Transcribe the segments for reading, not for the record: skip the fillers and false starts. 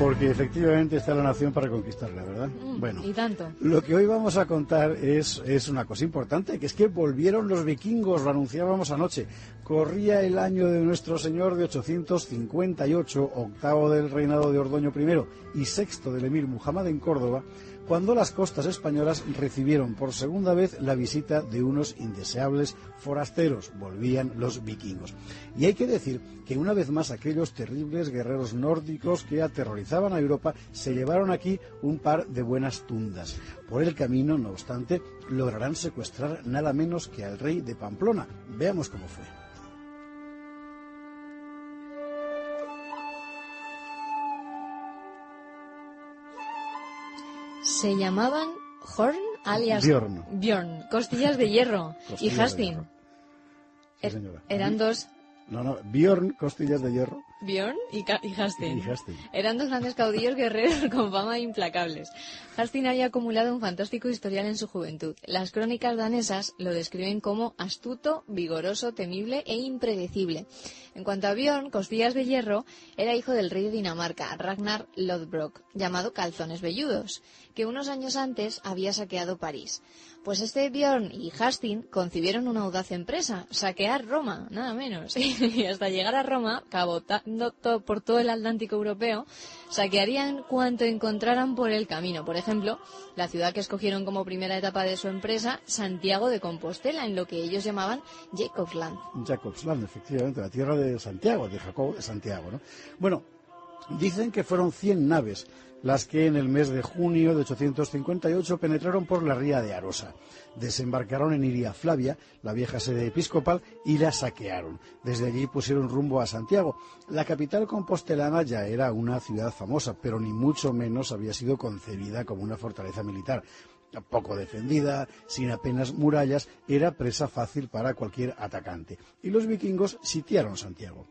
porque efectivamente está la nación para conquistarla, ¿verdad? Bueno, y tanto. Lo que hoy vamos a contar es una cosa importante, que es que volvieron los vikingos, lo anunciábamos anoche. Corría el año de nuestro Señor de 858, octavo del reinado de Ordoño I y sexto del emir Muhammad en Córdoba, cuando las costas españolas recibieron por segunda vez la visita de unos indeseables forasteros. Volvían los vikingos. Y hay que decir que una vez más aquellos terribles guerreros nórdicos que aterrorizaban a Europa se llevaron aquí un par de buenas tundas. Por el camino, no obstante, lograrán secuestrar nada menos que al rey de Pamplona. Veamos cómo fue. Se llamaban Horn, alias Bjorn, Costillas de Hierro, y Hastin. Sí, señora. Eran dos... No, Bjorn, Costillas de Hierro. Bjorn y Hastin. Eran dos grandes caudillos guerreros con fama implacables. Hastin había acumulado un fantástico historial en su juventud. Las crónicas danesas lo describen como astuto, vigoroso, temible e impredecible. En cuanto a Bjorn, Costillas de Hierro, era hijo del rey de Dinamarca, Ragnar Lodbrok, llamado Calzones Velludos, que unos años antes había saqueado París. Pues este Bjorn y Hastin concibieron una audaz empresa, saquear Roma, nada menos. Y hasta llegar a Roma, cabotando por todo el Atlántico europeo, saquearían cuanto encontraran por el camino. Por ejemplo, la ciudad que escogieron como primera etapa de su empresa, Santiago de Compostela, en lo que ellos llamaban Jacobsland. Jacobsland, efectivamente, la tierra de Santiago, de Jacob de Santiago, ¿no? Bueno, dicen que fueron 100 naves las que en el mes de junio de 858 penetraron por la ría de Arosa. Desembarcaron en Iria Flavia, la vieja sede episcopal, y la saquearon. Desde allí pusieron rumbo a Santiago. La capital compostelana ya era una ciudad famosa, pero ni mucho menos había sido concebida como una fortaleza militar. Poco defendida, sin apenas murallas, era presa fácil para cualquier atacante. Y los vikingos sitiaron Santiago.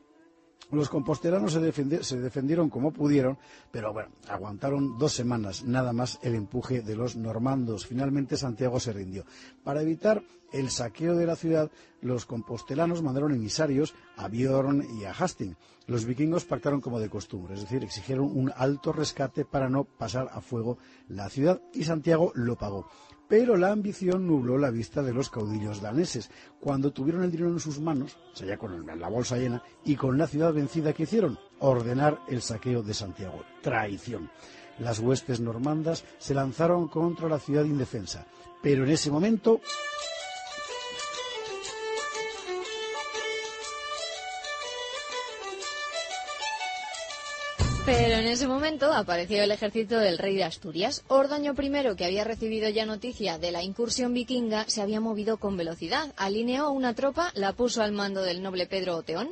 Los compostelanos se defendieron como pudieron, pero bueno, aguantaron 2 semanas, nada más el empuje de los normandos. Finalmente Santiago se rindió. Para evitar el saqueo de la ciudad, los compostelanos mandaron emisarios a Bjorn y a Hastin. Los vikingos pactaron como de costumbre, es decir, exigieron un alto rescate para no pasar a fuego la ciudad, y Santiago lo pagó. Pero la ambición nubló la vista de los caudillos daneses. Cuando tuvieron el dinero en sus manos, o sea, ya con la bolsa llena, y con la ciudad vencida, ¿qué hicieron? Ordenar el saqueo de Santiago. Traición. Las huestes normandas se lanzaron contra la ciudad indefensa. Pero en ese momento... Pero en ese momento apareció el ejército del rey de Asturias. Ordoño I, que había recibido ya noticia de la incursión vikinga, se había movido con velocidad. Alineó una tropa, la puso al mando del noble Pedro Oteón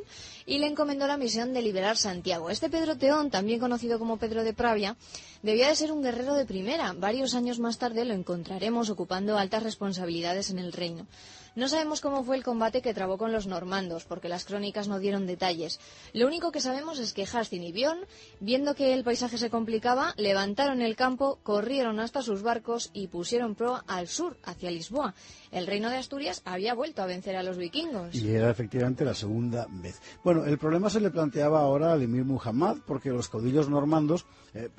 y le encomendó la misión de liberar Santiago. Este Pedro Oteón, también conocido como Pedro de Pravia, debía de ser un guerrero de primera. Varios años más tarde lo encontraremos ocupando altas responsabilidades en el reino. No sabemos cómo fue el combate que trabó con los normandos, porque las crónicas no dieron detalles. Lo único que sabemos es que Hastin y Bjorn, viendo que el paisaje se complicaba, levantaron el campo, corrieron hasta sus barcos y pusieron proa al sur, hacia Lisboa. El reino de Asturias había vuelto a vencer a los vikingos. Y era efectivamente la segunda vez. Bueno, el problema se le planteaba ahora al emir Muhammad, porque los caudillos normandos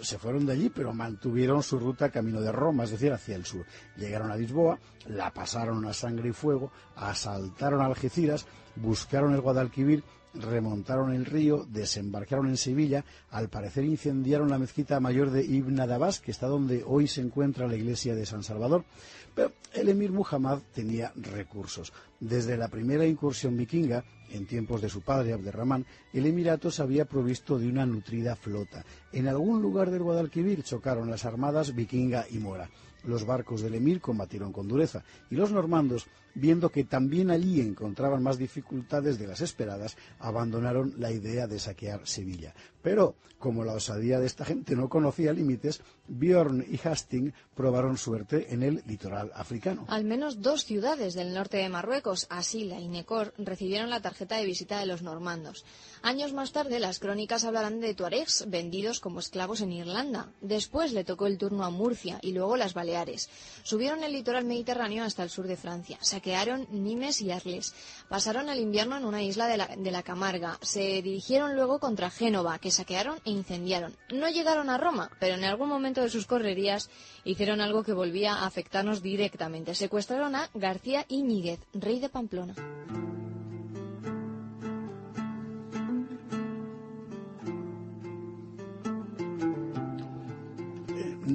se fueron de allí, pero mantuvieron su ruta camino de Roma, es decir, hacia el sur. Llegaron a Lisboa, la pasaron a sangre y fuego, asaltaron Algeciras, buscaron el Guadalquivir, remontaron el río, desembarcaron en Sevilla, al parecer incendiaron la mezquita mayor de Ibn Adabás, que está donde hoy se encuentra la iglesia de San Salvador. Pero el emir Muhammad tenía recursos. Desde la primera incursión vikinga, en tiempos de su padre Abderramán, el emirato se había provisto de una nutrida flota. En algún lugar del Guadalquivir chocaron las armadas vikinga y mora. Los barcos del emir combatieron con dureza, y los normandos, viendo que también allí encontraban más dificultades de las esperadas, abandonaron la idea de saquear Sevilla. Pero, como la osadía de esta gente no conocía límites, Bjorn y Hasting probaron suerte en el litoral africano. Al menos 2 ciudades del norte de Marruecos, Asila y Necor, recibieron la tarjeta de visita de los normandos. Años más tarde, las crónicas hablarán de tuaregs vendidos como esclavos en Irlanda. Después le tocó el turno a Murcia y luego las Baleares Baleares. Subieron el litoral mediterráneo hasta el sur de Francia, saquearon Nimes y Arles, pasaron el invierno en una isla de la Camarga, se dirigieron luego contra Génova, que saquearon e incendiaron. No llegaron a Roma, pero en algún momento de sus correrías hicieron algo que volvía a afectarnos directamente. Secuestraron a García Íñiguez, rey de Pamplona.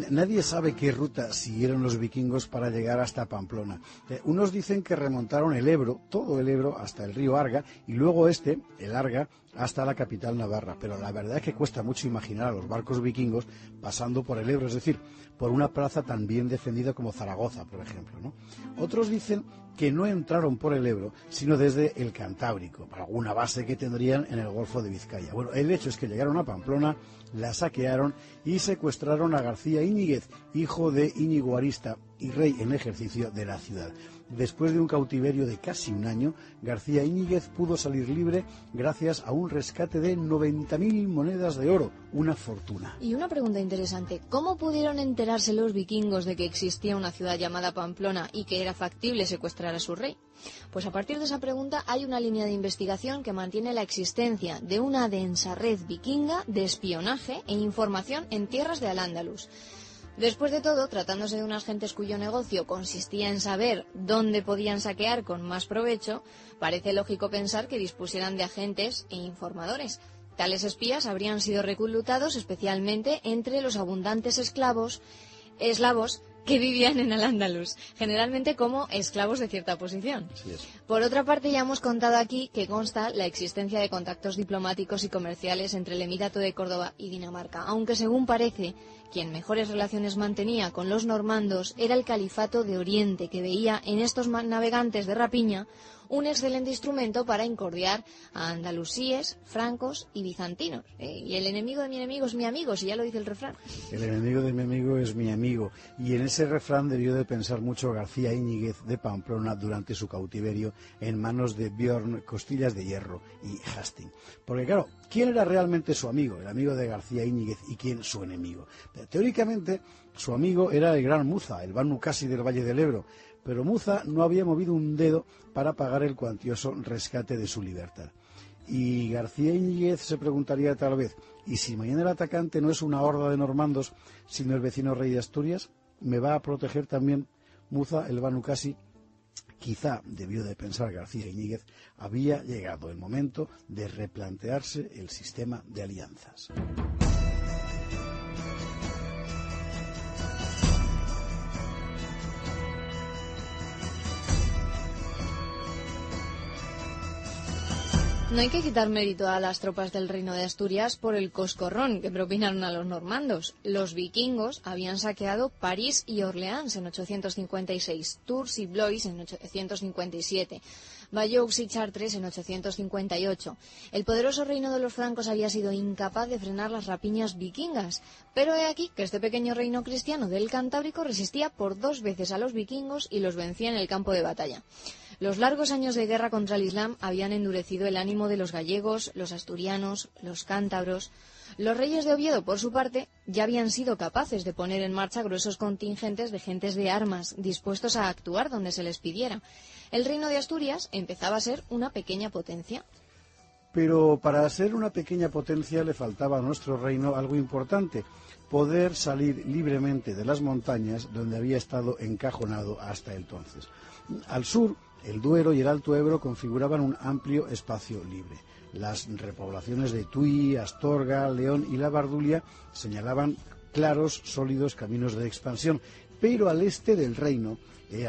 Nadie sabe qué ruta siguieron los vikingos para llegar hasta Pamplona. Unos dicen que remontaron el Ebro, todo el Ebro, hasta el río Arga, y luego el Arga, hasta la capital navarra. Pero la verdad es que cuesta mucho imaginar a los barcos vikingos pasando por el Ebro, es decir, por una plaza tan bien defendida como Zaragoza, por ejemplo, ¿no? Otros dicen que no entraron por el Ebro, sino desde el Cantábrico, para alguna base que tendrían en el Golfo de Vizcaya. Bueno, el hecho es que llegaron a Pamplona, la saquearon y secuestraron a García Íñiguez, hijo de Íñigo Arista y rey en ejercicio de la ciudad. Después de un cautiverio de casi un año, García Íñiguez pudo salir libre gracias a un rescate de 90.000 monedas de oro, una fortuna. Y una pregunta interesante, ¿cómo pudieron enterarse los vikingos de que existía una ciudad llamada Pamplona y que era factible secuestrar a su rey? Pues a partir de esa pregunta hay una línea de investigación que mantiene la existencia de una densa red vikinga de espionaje e información en tierras de Al-Ándalus. Después de todo, tratándose de unas gentes cuyo negocio consistía en saber dónde podían saquear con más provecho, parece lógico pensar que dispusieran de agentes e informadores. Tales espías habrían sido reclutados especialmente entre los abundantes eslavos que vivían en Al-Ándalus, generalmente como esclavos de cierta posición. Sí, por otra parte, ya hemos contado aquí que consta la existencia de contactos diplomáticos y comerciales entre el Emirato de Córdoba y Dinamarca, aunque según parece, quien mejores relaciones mantenía con los normandos era el Califato de Oriente, que veía en estos navegantes de rapiña un excelente instrumento para incordiar a andalusíes, francos y bizantinos. Y el enemigo de mi enemigo es mi amigo, si ya lo dice el refrán. El enemigo de mi amigo es mi amigo. Y en ese refrán debió de pensar mucho García Íñiguez de Pamplona durante su cautiverio en manos de Björn, Costillas de Hierro y Hastings. Porque claro, ¿quién era realmente su amigo? El amigo de García Íñiguez, y ¿quién su enemigo? Pero, teóricamente, su amigo era el gran Muza, el Banu Qasi del Valle del Ebro. Pero Muza no había movido un dedo para pagar el cuantioso rescate de su libertad. Y García Íñiguez se preguntaría tal vez, ¿y si mañana el atacante no es una horda de normandos, sino el vecino rey de Asturias? ¿Me va a proteger también Muza, el Banu Qasi? Quizá, debió de pensar García Íñiguez, había llegado el momento de replantearse el sistema de alianzas. No hay que quitar mérito a las tropas del Reino de Asturias por el coscorrón que propinaron a los normandos. Los vikingos habían saqueado París y Orleans en 856, Tours y Blois en 857, Bayeux y Chartres en 858. El poderoso reino de los francos había sido incapaz de frenar las rapiñas vikingas, pero he aquí que este pequeño reino cristiano del Cantábrico resistía por 2 veces a los vikingos y los vencía en el campo de batalla. Los largos años de guerra contra el Islam habían endurecido el ánimo de los gallegos, los asturianos, los cántabros. Los reyes de Oviedo, por su parte, ya habían sido capaces de poner en marcha gruesos contingentes de gentes de armas, dispuestos a actuar donde se les pidiera. El reino de Asturias empezaba a ser una pequeña potencia. Pero para ser una pequeña potencia le faltaba a nuestro reino algo importante: poder salir libremente de las montañas donde había estado encajonado hasta entonces. Al sur, el Duero y el Alto Ebro configuraban un amplio espacio libre. Las repoblaciones de Tui, Astorga, León y la Bardulia señalaban claros, sólidos caminos de expansión, pero al este del reino,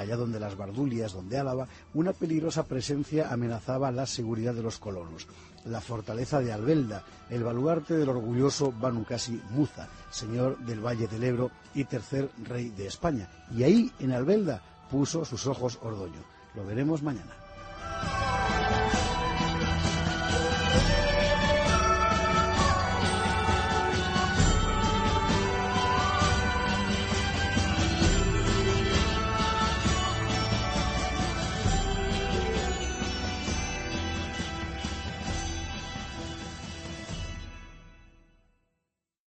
allá donde las Bardulias, donde Álava, una peligrosa presencia amenazaba la seguridad de los colonos. La fortaleza de Albelda, el baluarte del orgulloso Banu Qasi Muza, señor del Valle del Ebro y tercer rey de España. Y ahí, en Albelda, puso sus ojos Ordoño. Lo veremos mañana.